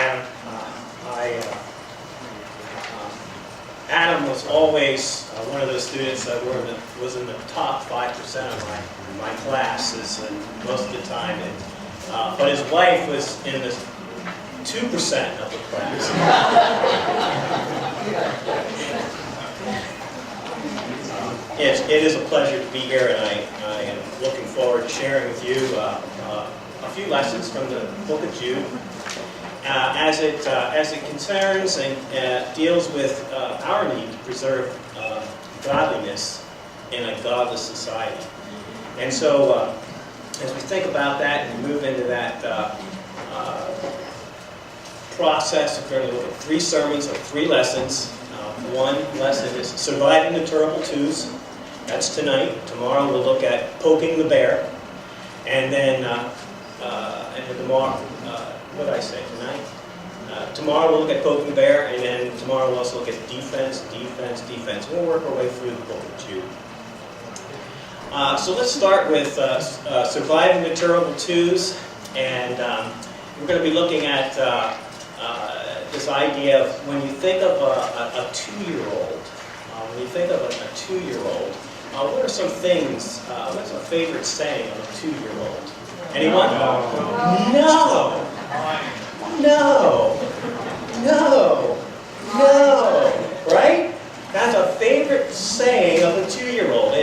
Adam. Adam was always one of those students that was in the top 5% of my classes, and most of the time. But his wife was in the 2% of the class. It is a pleasure to be here, and I am looking forward to sharing with you a few lessons from the book of Jude as it concerns and deals with our need to preserve godliness in a godless society. And so as we think about that and move into that process, we're going to look at 3 sermons or 3 lessons. One lesson is surviving the terrible twos. That's tonight. Tomorrow we'll look at poking the bear. And then tomorrow, what did I say tonight? Tomorrow we'll look at poking the bear, and then tomorrow we'll also look at defense. We'll work our way through the book of Jude. So let's start with surviving the terrible twos, and we're going to be looking at this idea of when you think of a 2-year-old. When you think of a 2-year-old, what are some things? What's a favorite saying of a 2-year-old? Anyone? No. Right? That's a favorite saying of a 2-year-old.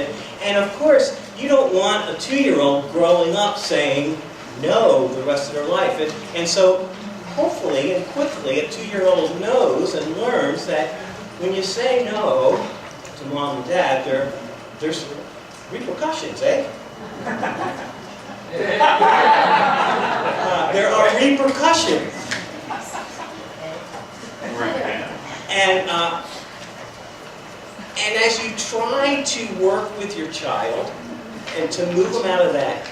And of course, you don't want a 2-year-old growing up saying no the rest of their life. And so, hopefully and quickly, a 2-year-old knows and learns that when you say no to mom and dad, there's repercussions, eh? There are repercussions. And as you try to work with your child and to move them out of that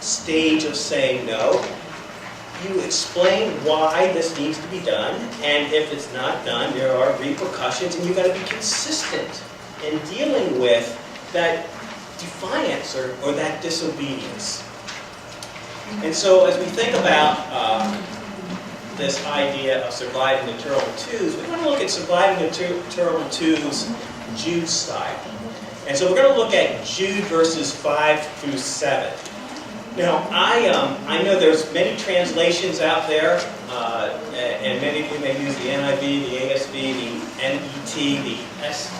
stage of saying no, you explain why this needs to be done, and if it's not done, there are repercussions, and you've got to be consistent in dealing with that defiance or that disobedience. And so as we think about this idea of surviving the terrible twos, we want to look at surviving the terrible twos Jude style. And so we're going to look at Jude verses 5 through 7. Now, I know there's many translations out there, and many of you may use the NIV, the ASV, the NET, the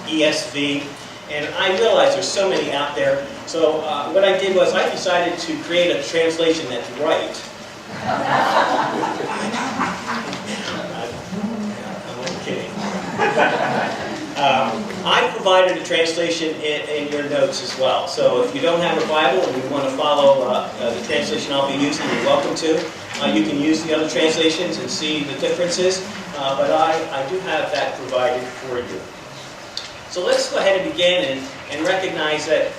ESV, and I realize there's so many out there. So what I did was I decided to create a translation that's right. I'm only kidding. I provided a translation in your notes as well. So if you don't have a Bible and you want to follow the translation I'll be using, you're welcome to. You can use the other translations and see the differences, but I do have that provided for you. So let's go ahead and begin and recognize that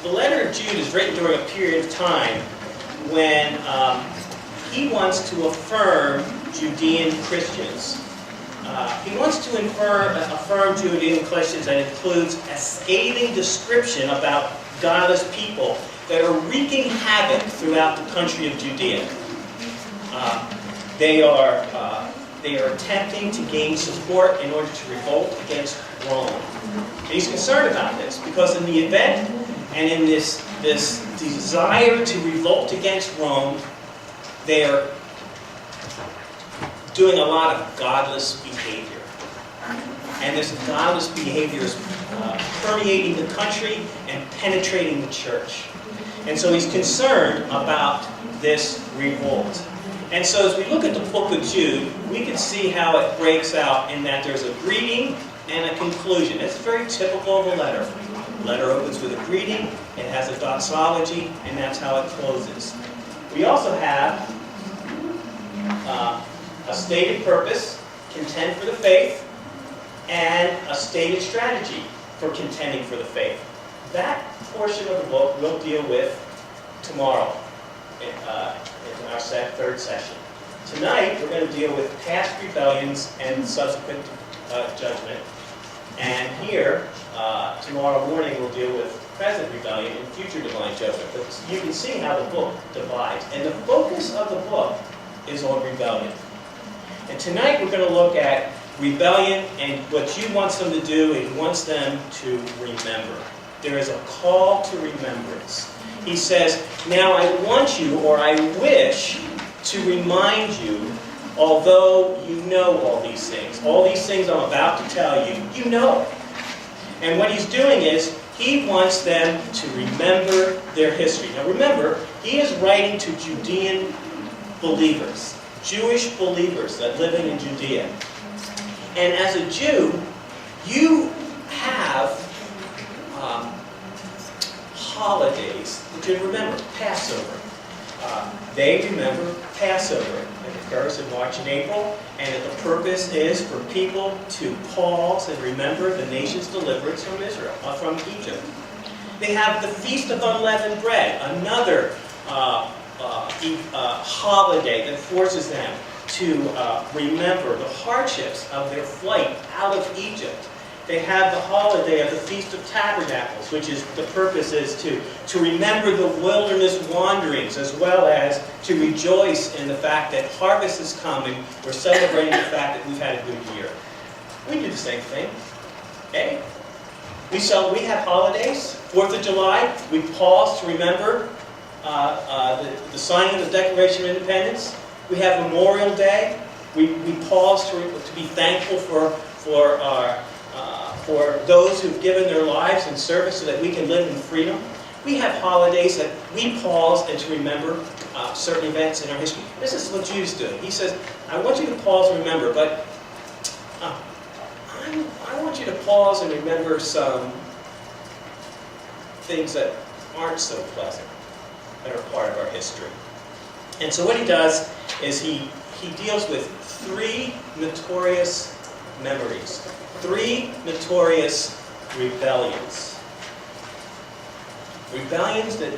the letter of Jude is written during a period of time when he wants to affirm Judean Christians. He wants to affirm Judean Christians that includes a scathing description about godless people that are wreaking havoc throughout the country of Judea. They are attempting to gain support in order to revolt against Rome. And he's concerned about this because in the event and in this desire to revolt against Rome, they are doing a lot of godless behavior. And this godless behavior is permeating the country and penetrating the church. And so he's concerned about this revolt. And so as we look at the book of Jude, we can see how it breaks out in that there's a greeting and a conclusion. It's very typical of a letter. The letter opens with a greeting, it has a doxology, and that's how it closes. We also have a stated purpose, contend for the faith, and a stated strategy for contending for the faith. That portion of the book we'll deal with tomorrow in our third session. Tonight we're going to deal with past rebellions and subsequent judgment. And here, tomorrow morning we'll deal with present rebellion and future divine judgment. But you can see how the book divides. And the focus of the book is all rebellion. And tonight we're going to look at rebellion and what Jude wants them to do. He wants them to remember. There is a call to remembrance. He says, now I want you, or I wish, to remind you, although you know all these things I'm about to tell you, you know. And what he's doing is, he wants them to remember their history. Now remember, he is writing to Judean believers, Jewish believers that living in Judea. And as a Jew, you have holidays that you remember. Passover. They remember Passover. It occurs in March and April, and the purpose is for people to pause and remember the nation's deliverance from Israel, from Egypt. They have the Feast of Unleavened Bread, another holiday that forces them to remember the hardships of their flight out of Egypt. They have the holiday of the Feast of Tabernacles, which is the purpose is to remember the wilderness wanderings, as well as to rejoice in the fact that harvest is coming. We're celebrating the fact that we've had a good year. We do the same thing. Okay? We have holidays. 4th of July, we pause to remember the signing of the Declaration of Independence. We have Memorial Day. We pause to be thankful for those who've given their lives in service so that we can live in freedom. We have holidays that we pause and to remember certain events in our history. This is what Jude's doing. He says, I want you to pause and remember, but I want you to pause and remember some things that aren't so pleasant, that are part of our history. And so what he does is he deals with 3 notorious memories, 3 notorious rebellions. Rebellions that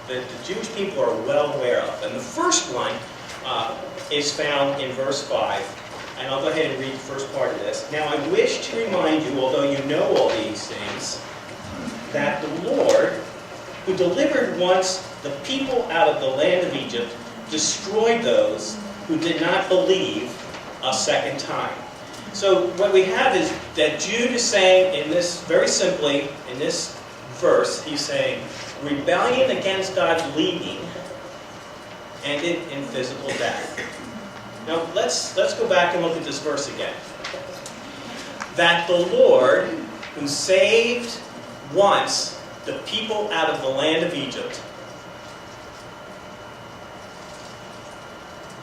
the Jewish people are well aware of. And the first one is found in verse 5. And I'll go ahead and read the first part of this. Now I wish to remind you, although you know all these things, that the Lord, who delivered once the people out of the land of Egypt, destroyed those who did not believe a second time. So what we have is that Jude is saying in this, very simply, in this verse, he's saying, rebellion against God's leading ended in physical death. Now let's go back and look at this verse again. That the Lord, who saved once the people out of the land of Egypt,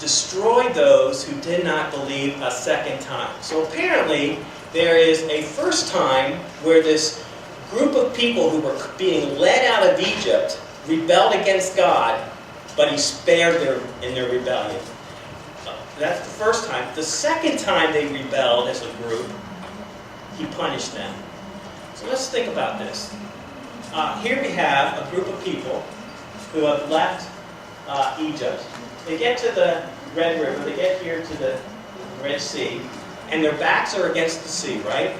destroyed those who did not believe a second time. So apparently, there is a first time where this group of people who were being led out of Egypt rebelled against God, but he spared them in their rebellion. That's the first time. The second time they rebelled as a group, he punished them. So let's think about this. Here we have a group of people who have left Egypt. They get to the Red River, they get here to the Red Sea, and their backs are against the sea, right?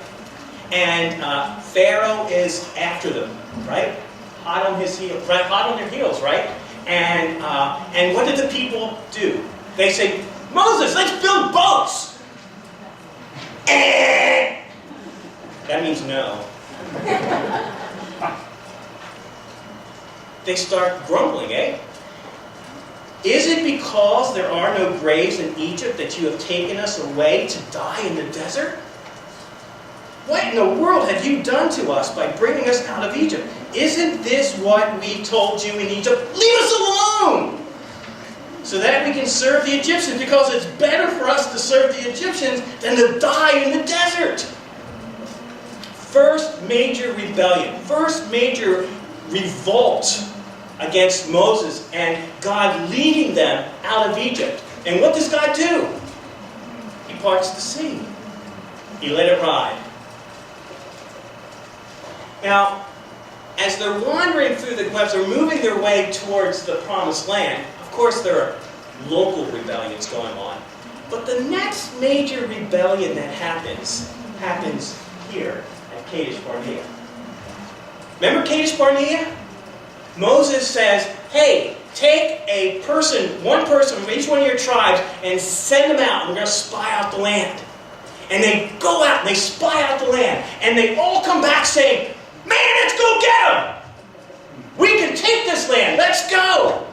And Pharaoh is after them, right? Hot on his heels, right? Hot on their heels, right? And what did the people do? They say, Moses, let's build boats! That means no. They start grumbling, eh? Is it because there are no graves in Egypt that you have taken us away to die in the desert? What in the world have you done to us by bringing us out of Egypt? Isn't this what we told you in Egypt? Leave us alone! So that we can serve the Egyptians, because it's better for us to serve the Egyptians than to die in the desert. First major rebellion, first major revolt against Moses and God leading them out of Egypt. And what does God do? He parts the sea. He let it ride. Now, as they're wandering through as they're moving their way towards the promised land, of course there are local rebellions going on. But the next major rebellion that happens here at Kadesh Barnea. Remember Kadesh Barnea? Moses says, hey, take a person, one person from each one of your tribes, and send them out. We're going to spy out the land. And they go out and they spy out the land. And they all come back saying, man, let's go get them. We can take this land. Let's go.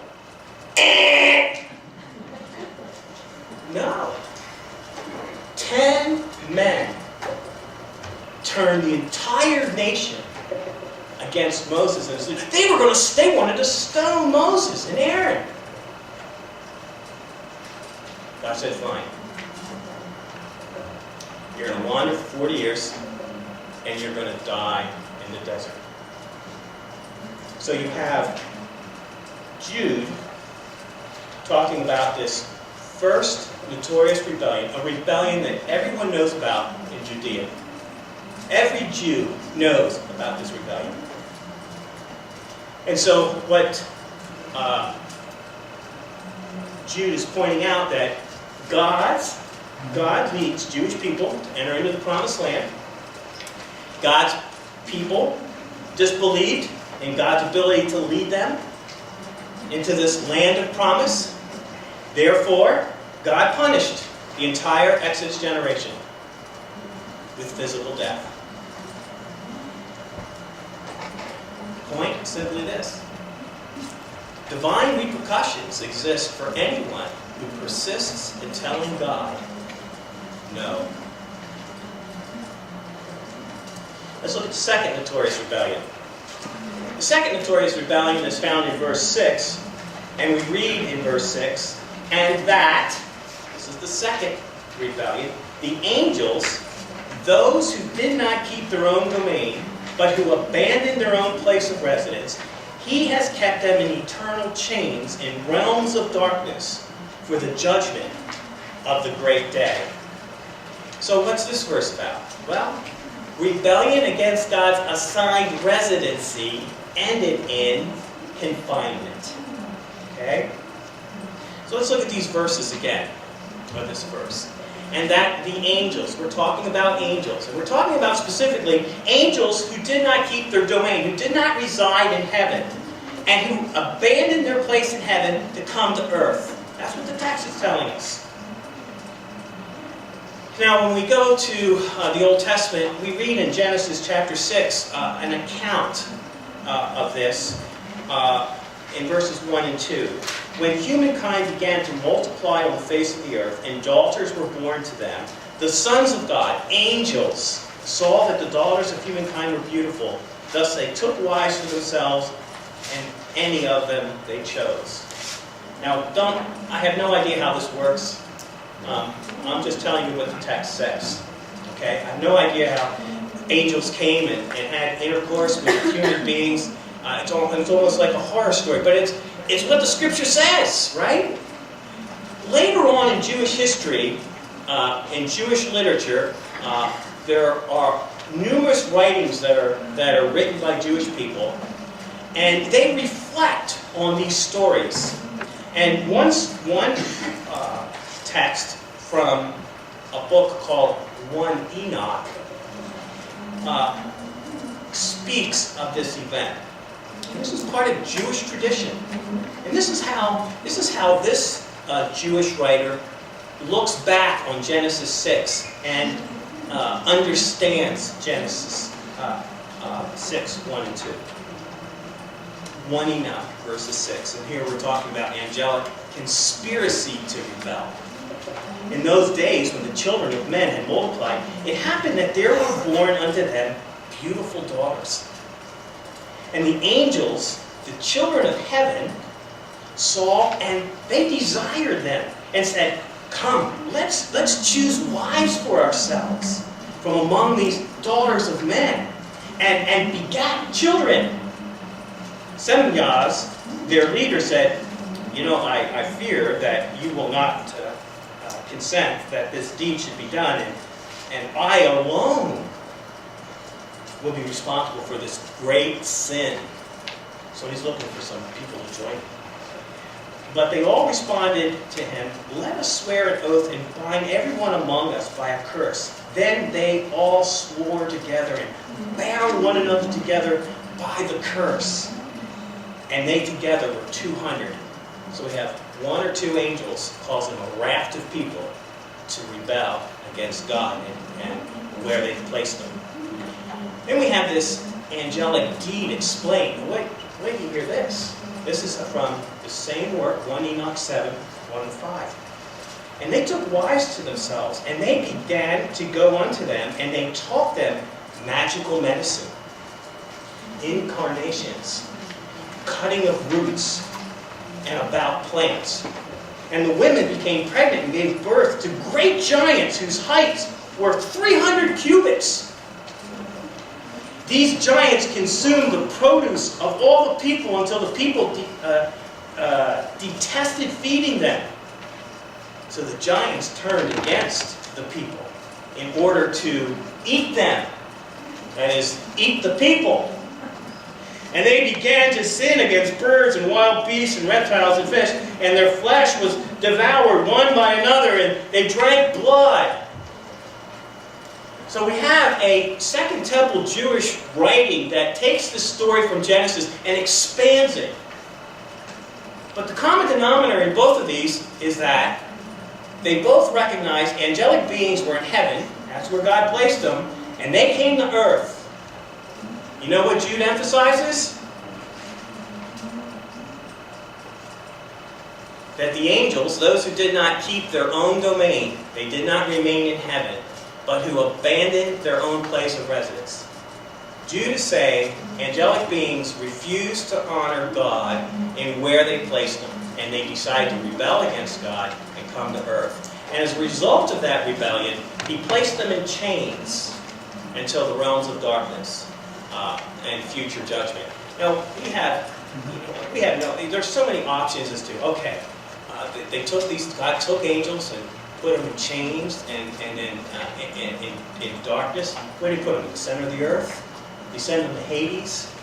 No. 10 men turned the entire nation against Moses. And they wanted to stone Moses and Aaron. God said, fine. You're going to wander for 40 years, and you're going to die in the desert. So you have Jude talking about this first notorious rebellion, a rebellion that everyone knows about in Judea. Every Jew knows about this rebellion. And so what Jude is pointing out that God leads Jewish people to enter into the promised land. God's people disbelieved in God's ability to lead them into this land of promise. Therefore, God punished the entire Exodus generation with physical death. The point is simply this. Divine repercussions exist for anyone who persists in telling God no. Let's look at the second notorious rebellion. The second notorious rebellion is found in verse 6, and we read in verse 6, and that, this is the second rebellion, the angels, those who did not keep their own domain, but who abandoned their own place of residence, he has kept them in eternal chains in realms of darkness for the judgment of the great day. So what's this verse about? Well, rebellion against God's assigned residency ended in confinement. Okay? So let's look at these verses again, or this verse. And that the angels, we're talking about angels, and we're talking about specifically angels who did not keep their domain, who did not reside in heaven, and who abandoned their place in heaven to come to earth. That's what the text is telling us. Now, when we go to the Old Testament, we read in Genesis chapter 6 an account of this in verses 1 and 2. When humankind began to multiply on the face of the earth, and daughters were born to them, the sons of God, angels, saw that the daughters of humankind were beautiful. Thus they took wives for themselves, and any of them they chose. Now, I have no idea how this works. I'm just telling you what the text says. Okay? I have no idea how angels came and had intercourse with human beings. It's almost like a horror story, but it's what the Scripture says, right? Later on in Jewish history, in Jewish literature, there are numerous writings that are written by Jewish people, and they reflect on these stories. And one text from a book called 1 Enoch speaks of this event. And this is part of Jewish tradition. And this is how this Jewish writer looks back on Genesis 6 and understands Genesis 6, 1 and 2. 1 Enoch, verses 6. And here we're talking about angelic conspiracy to rebel. In those days, when the children of men had multiplied, it happened that there were born unto them beautiful daughters. And the angels, the children of heaven, saw, and they desired them, and said, come, let's choose wives for ourselves from among these daughters of men, and begat children. Semyaz, their leader, said, I fear that you will not consent that this deed should be done, and I alone will be responsible for this great sin. So he's looking for some people to join him. But they all responded to him, let us swear an oath and bind everyone among us by a curse. Then they all swore together and bound one another together by the curse. And they together were 200. So we have one or two angels causing a raft of people to rebel against God and where they've placed them. Then we have this angelic deed explained. Wait till you hear this. This is from the same work, 1 Enoch 7, 1 and 5. And they took wives to themselves, and they began to go unto them, and they taught them magical medicine, incarnations, cutting of roots, and about plants. And the women became pregnant and gave birth to great giants whose heights were 300 cubits. These giants consumed the produce of all the people until the people detested feeding them. So the giants turned against the people in order to eat them. That is, eat the people. And they began to sin against birds and wild beasts and reptiles and fish, and their flesh was devoured one by another, and they drank blood. So we have a Second Temple Jewish writing that takes the story from Genesis and expands it. But the common denominator in both of these is that they both recognize angelic beings were in heaven, that's where God placed them, and they came to earth. You know what Jude emphasizes? That the angels, those who did not keep their own domain, they did not remain in heaven, but who abandoned their own place of residence. Jude is saying angelic beings refused to honor God in where they placed them, and they decided to rebel against God and come to earth. And as a result of that rebellion, he placed them in chains until the realms of darkness and future judgment. Now, there's so many options as to, okay, God took angels and put them in chains and then in darkness. Where did he put them? In the center of the earth? Did he send them to Hades?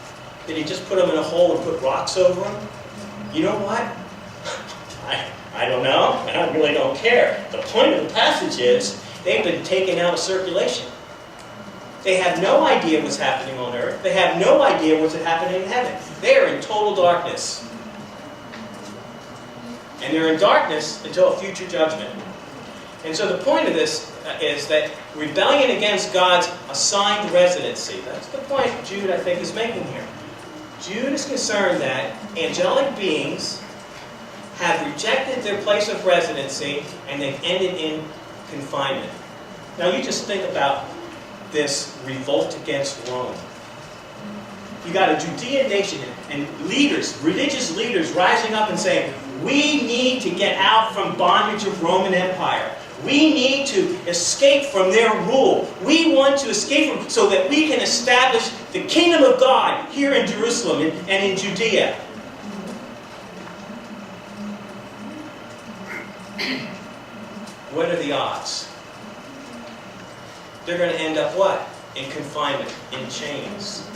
Did he just put them in a hole and put rocks over them? You know what? I don't know, and I really don't care. The point of the passage is they've been taken out of circulation. They have no idea what's happening on earth. They have no idea what's happening in heaven. They are in total darkness. And they're in darkness until a future judgment. And so the point of this is that rebellion against God's assigned residency. That's the point Jude, I think, is making here. Jude is concerned that angelic beings have rejected their place of residency and they've ended in confinement. Now you just think about this revolt against Rome. You got a Judean nation and leaders, religious leaders rising up and saying, we need to get out from bondage of Roman Empire. We need to escape from their rule. We want to escape from so that we can establish the kingdom of God here in Jerusalem and in Judea. What are the odds? They're going to end up what? In confinement, in chains.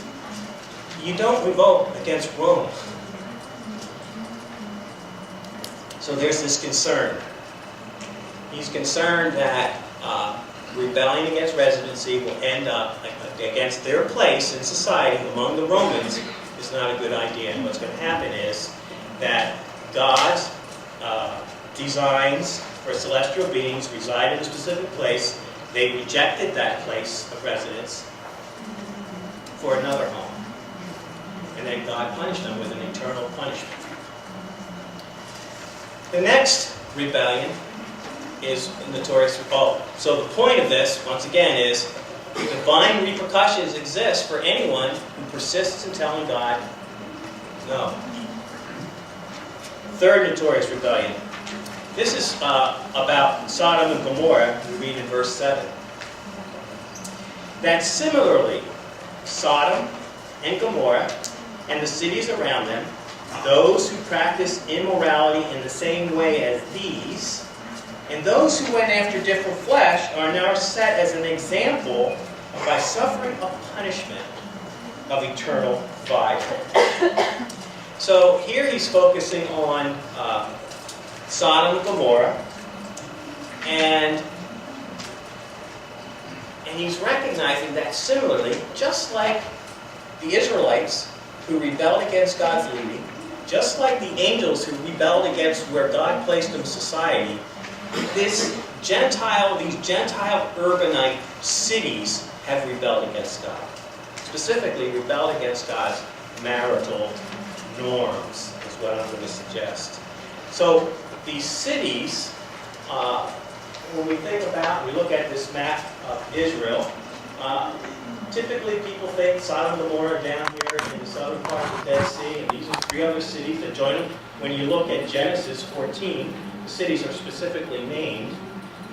You don't revolt against Rome. So there's this concern. He's concerned that rebellion against residency will end up against their place in society among the Romans is not a good idea. And what's going to happen is that God's designs for celestial beings reside in a specific place. They rejected that place of residence for another home. And then God punished them with an eternal punishment. The next rebellion is notorious revolt. So the point of this, once again, is divine repercussions exist for anyone who persists in telling God no. Third notorious rebellion. This is about Sodom and Gomorrah. We read in verse 7. That similarly, Sodom and Gomorrah and the cities around them, those who practice immorality in the same way as these, and those who went after different flesh are now set as an example by suffering a punishment of eternal fire. So here he's focusing on Sodom and Gomorrah, and he's recognizing that similarly, just like the Israelites who rebelled against God's leading, just like the angels who rebelled against where God placed them in society, these Gentile urbanite cities have rebelled against God. Specifically, rebelled against God's marital norms, is what I'm going to suggest. So, these cities, when we think about, we look at this map of Israel, typically people think Sodom and Gomorrah down here in the southern part of the Dead Sea, and these are 3 other cities that join them. When you look at Genesis 14, the cities are specifically named.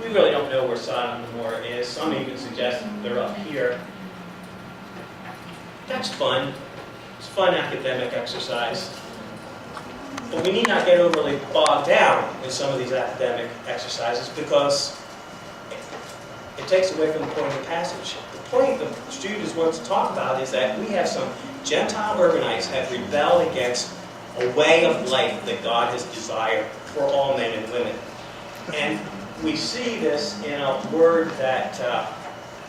We really don't know where Sodom and Gomorrah is. Some even suggest they're up here. That's fun. It's a fun academic exercise. But we need not get overly bogged down in some of these academic exercises because it takes away from the point of the passage. The point that Jude wants to talk about is that we have some Gentile urbanites have rebelled against a way of life that God has desired for all men and women. And we see this in a word that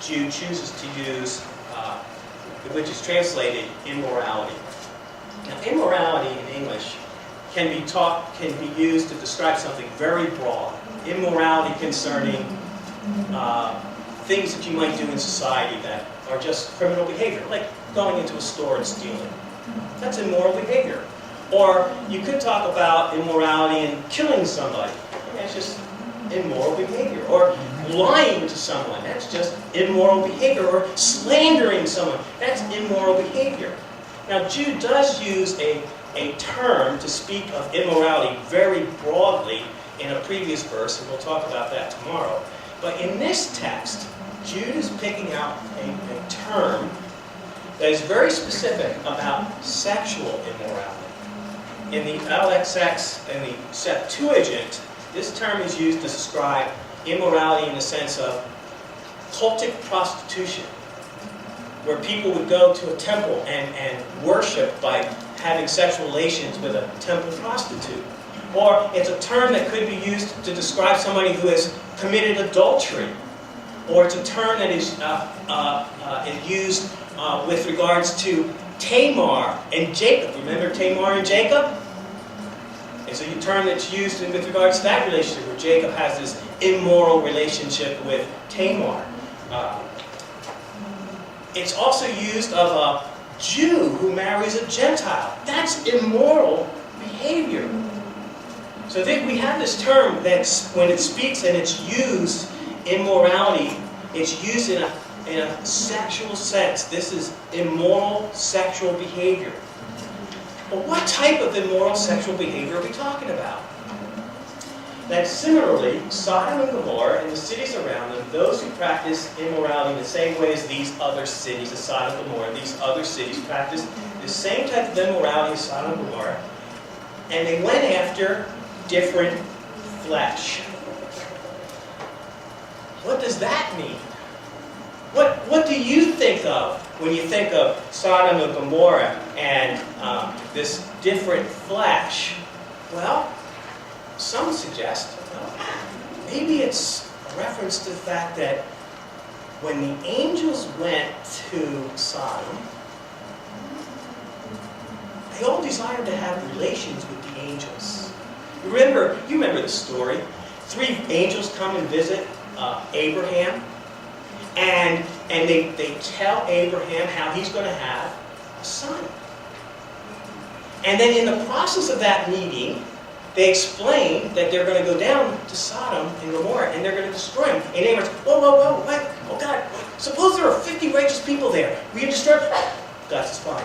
Jude chooses to use, which is translated immorality. Now, immorality in English can be used to describe something very broad. Immorality concerning things that you might do in society that are just criminal behavior, like going into a store and stealing. That's immoral behavior. Or you could talk about immorality in killing somebody. That's just immoral behavior. Or lying to someone. That's just immoral behavior. Or slandering someone. That's immoral behavior. Now, Jude does use a term to speak of immorality very broadly in a previous verse, and we'll talk about that tomorrow. But in this text, Jude is picking out a term that is very specific about sexual immorality. In the LXX and the Septuagint, this term is used to describe immorality in the sense of cultic prostitution, where people would go to a temple and worship by having sexual relations with a temple prostitute. Or it's a term that could be used to describe somebody who has committed adultery. Or it's a term that is used with regards to Tamar and Jacob. Remember Tamar and Jacob? It's a term that's used with regards to that relationship, where Jacob has this immoral relationship with Tamar. It's also used of a Jew who marries a Gentile. That's immoral behavior. So we have this term that's, when it speaks and it's used, immorality, it's used in a sexual sense. This is immoral sexual behavior. But what type of immoral sexual behavior are we talking about? That similarly, Sodom and Gomorrah and the cities around them, those who practice immorality in the same way as these other cities, as Sodom and Gomorrah, these other cities practice the same type of immorality as Sodom and Gomorrah, and they went after different flesh. What does that mean? What do you think of when you think of Sodom and Gomorrah and this different flesh? Well, some suggest, maybe it's a reference to the fact that when the angels went to Sodom, they all desired to have relations with the angels. You remember the story. 3 angels come and visit Abraham, and they tell Abraham how he's going to have a son. And then in the process of that meeting, they explain that they're going to go down to Sodom and Gomorrah, and they're going to destroy them. And Abraham's, whoa, what? Oh God, suppose there are 50 righteous people there. Will you destroy them? God says, fine.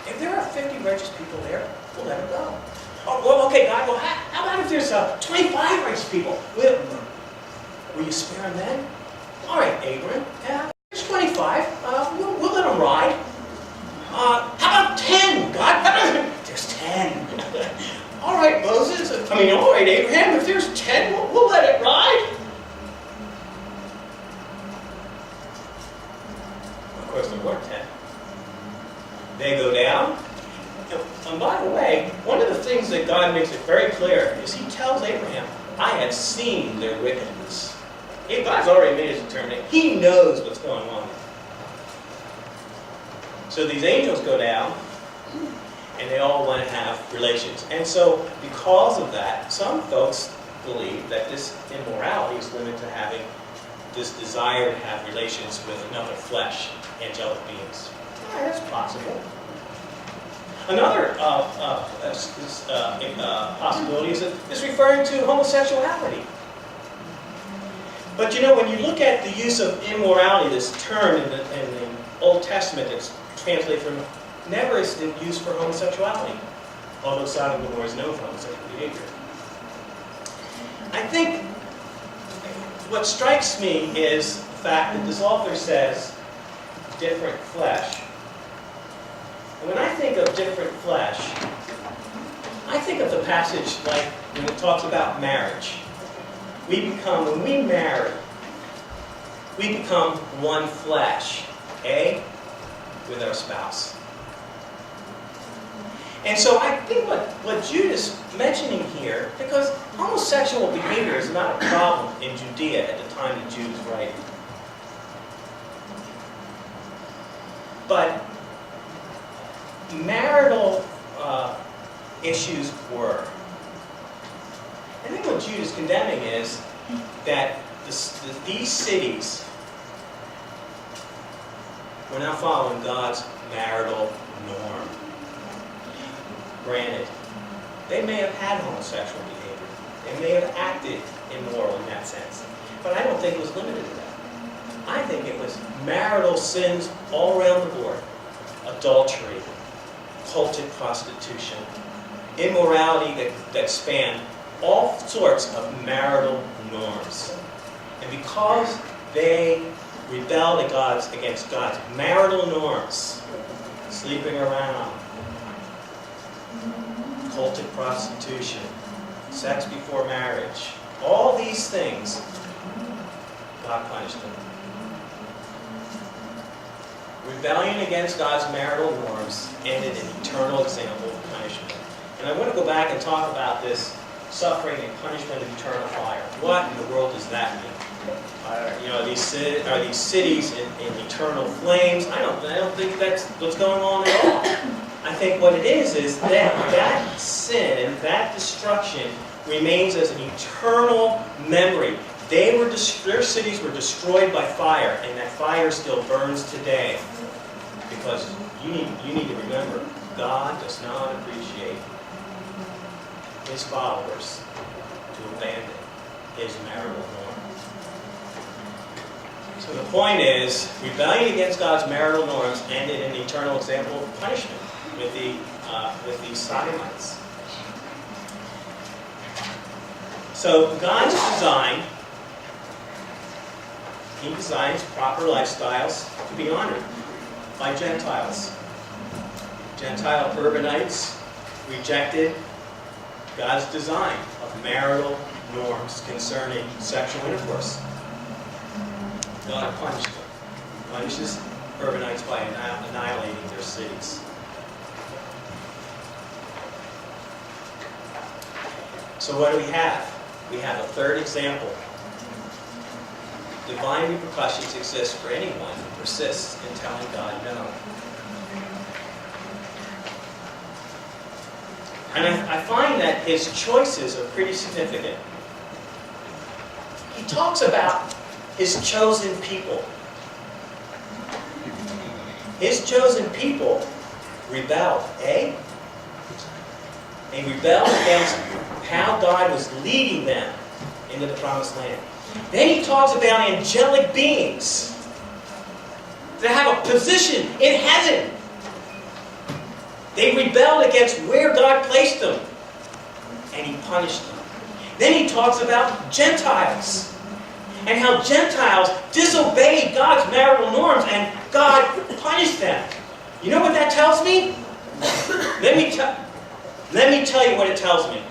If there are 50 righteous people there, we'll let them go. Oh, well, okay, God, well, how about if there's 25 righteous people? Will you spare them then? All right, Abraham, there's 25. We'll let them ride. How about 10, God? There's 10. All right, Moses. All right, Abraham, if there's 10, we'll let it ride. Of course, there weren't 10. They go down. And by the way, one of the things that God makes it very clear is He tells Abraham, I have seen their wickedness. God's already made His determination. He knows what's going on. So these angels go down, and they all want to have relations. And so, because of that, some folks believe that this immorality is limited to having this desire to have relations with another flesh, angelic beings. Yeah, that's possible. Another possibility is that it's referring to homosexuality. But you know, when you look at the use of immorality, this term in the Old Testament that's translated from, never is used for homosexuality, although Sodom and Gomorrah is known for homosexual behavior. I think what strikes me is the fact that this author says different flesh. And when I think of different flesh, I think of the passage like when it talks about marriage. When we marry, we become one flesh, with our spouse. And so I think what Jude is mentioning here, because homosexual behavior is not a problem in Judea at the time that Jude is writing. But marital issues were. I think what Jude is condemning is that these cities were not following God's marital norm. Granted, they may have had homosexual behavior. They may have acted immoral in that sense. But I don't think it was limited to that. I think it was marital sins all around the board. Adultery, cultic prostitution, immorality that spanned all sorts of marital norms. And because they rebelled against God's marital norms, sleeping around, cultic prostitution, sex before marriage, all these things, God punished them. Rebellion against God's marital norms ended an eternal example of punishment. And I want to go back and talk about this suffering and punishment of eternal fire. What in the world does that mean? Are these cities in eternal flames? I don't think that's what's going on at all. I think what it is that sin, that destruction, remains as an eternal memory. Their cities were destroyed by fire, and that fire still burns today. Because you need to remember, God does not appreciate His followers to abandon His marital norm. So the point is, rebellion against God's marital norms ended in an eternal example of punishment with these sodomites. So God's design, He designs proper lifestyles to be honored by Gentiles. Gentile urbanites rejected God's design of marital norms concerning sexual intercourse. God punished them. He punishes urbanites by annihilating their cities. So what do we have? We have a third example. Divine repercussions exist for anyone who persists in telling God no. And I find that his choices are pretty significant. He talks about his chosen people. His chosen people rebelled, They rebelled against how God was leading them into the promised land. Then he talks about angelic beings that have a position in heaven. They rebelled against where God placed them, and he punished them. Then he talks about Gentiles, and how Gentiles disobeyed God's marital norms, and God punished them. You know what that tells me? Let me tell you what it tells me.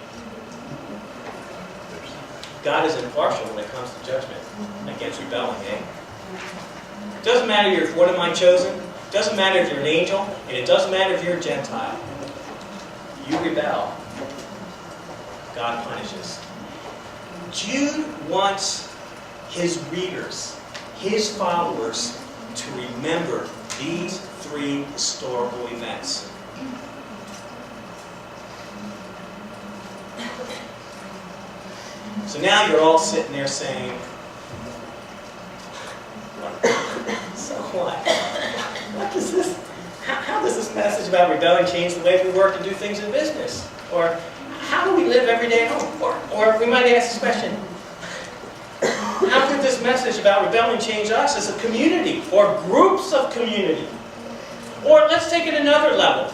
God is impartial when it comes to judgment against rebelling, It doesn't matter if one of my chosen. It doesn't matter if you're an angel, and it doesn't matter if you're a Gentile. You rebel, God punishes. Jude wants his readers, his followers, to remember these three historical events. So now you're all sitting there saying, so what? What does this, how does this message about rebellion change the way we work and do things in business? Or how do we live every day at home? Or we might ask this question, how could this message about rebellion change us as a community or groups of community? Or let's take it another level.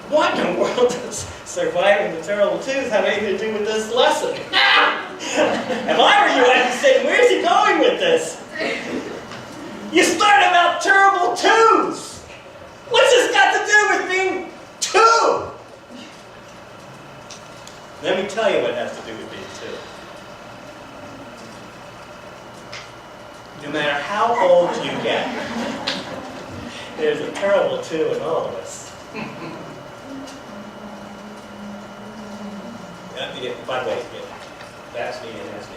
What in the world does surviving the terrible twos have anything to do with this lesson? If I were you, I'd be saying, where's he going with this? You start about terrible twos. What's this got to do with being two? Let me tell you what it has to do with being two. No matter how old you get, there's a terrible two in all of us. By the way, that's me and that's me.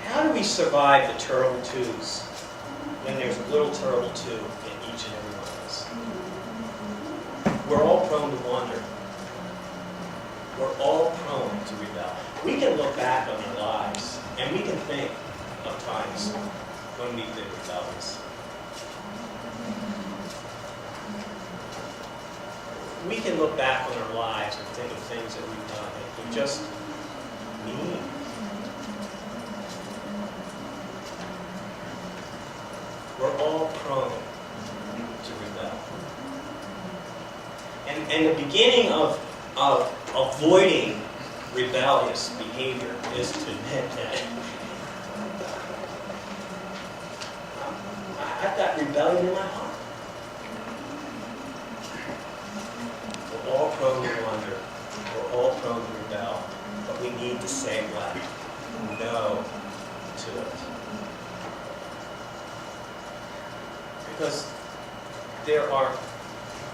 How do we survive the terrible twos when there's a little terrible two in each and every one of us? We're all prone to wander. We're all prone to rebel. We can look back on our lives and we can think of times when we've been rebellious. We can look back on our lives and think of things that we've done that we just mean. We're all prone to rebel. And the beginning of avoiding rebellious behavior is to admit that I've got rebellion in my heart. We're all prone to wander. We're all prone to rebel. But we need to say what? No to it. Because there are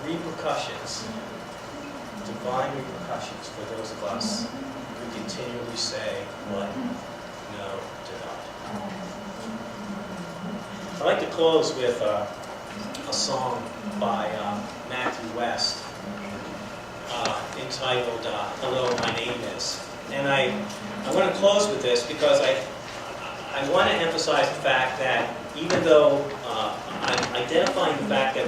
repercussions, divine repercussions for those of us who continually say what? No to God. I'd like to close with a song by Matthew West entitled Hello, My Name Is. And I want to close with this because I want to emphasize the fact that even though I'm identifying the fact that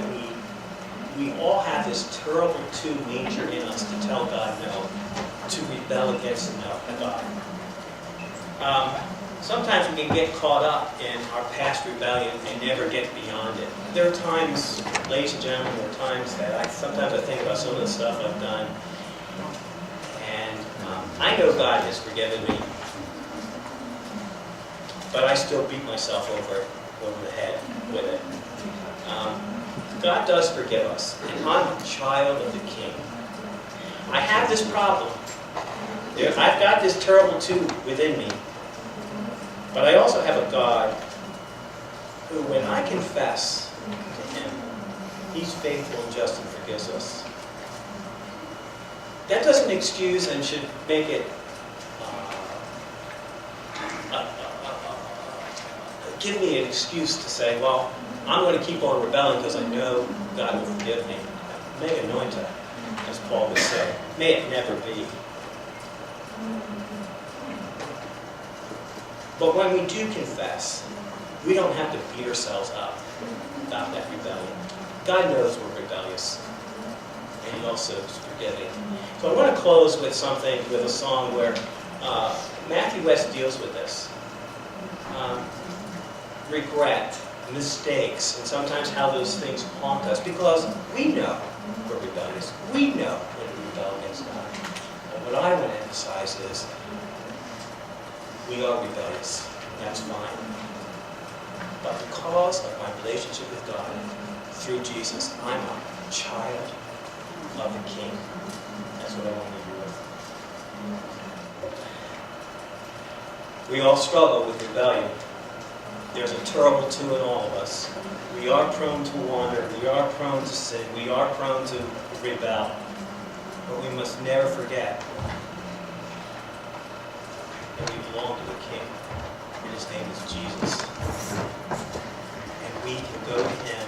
we all have this terrible two nature in us to tell God no, to rebel against God. Sometimes we can get caught up in our past rebellion and never get beyond it. There are times, ladies and gentlemen, there are times that sometimes I think about some of the stuff I've done, and I know God has forgiven me, but I still beat myself over the head with it. God does forgive us, and I'm a child of the King. I have this problem. I've got this terrible two within me. But I also have a God who, when I confess to Him, He's faithful and just and forgives us. That doesn't excuse and should make it give me an excuse to say, well, I'm going to keep on rebelling because I know God will forgive me. May anointa, as Paul would say. May it never be. But when we do confess, we don't have to beat ourselves up about that rebellion. God knows we're rebellious, and He also is forgiving. So I want to close with something, with a song where Matthew West deals with this. Regret, mistakes, and sometimes how those things haunt us, because we know we're rebellious. We know when we rebel against God. And what I want to emphasize is, we are rebellious. That's fine. But because of my relationship with God, through Jesus, I'm a child of the King. That's what I want to leave you with. We all struggle with rebellion. There's a terrible two in all of us. We are prone to wander. We are prone to sin. We are prone to rebel. But we must never forget that we belong to the King, and His name is Jesus. And we can go to Him,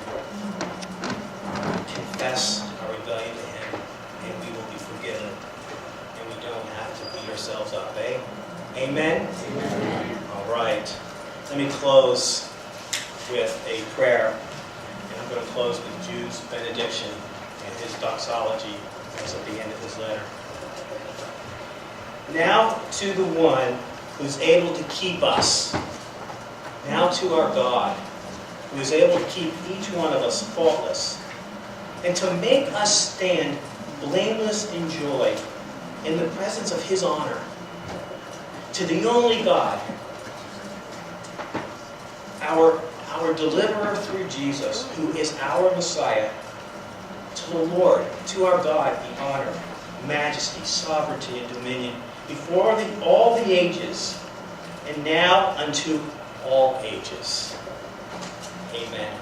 confess our rebellion to Him, and we will be Amen? Amen. All right. Let me close with a prayer. And I'm going to close with Jude's benediction and his doxology as at the end of his letter. Now to the one who's able to keep us. Now to our God, who is able to keep each one of us faultless, and to make us stand blameless in joy in the presence of His honor. To the only God, our deliverer through Jesus, who is our Messiah, to the Lord, to our God, be honor, majesty, sovereignty, and dominion before all the ages, and now unto all ages. Amen.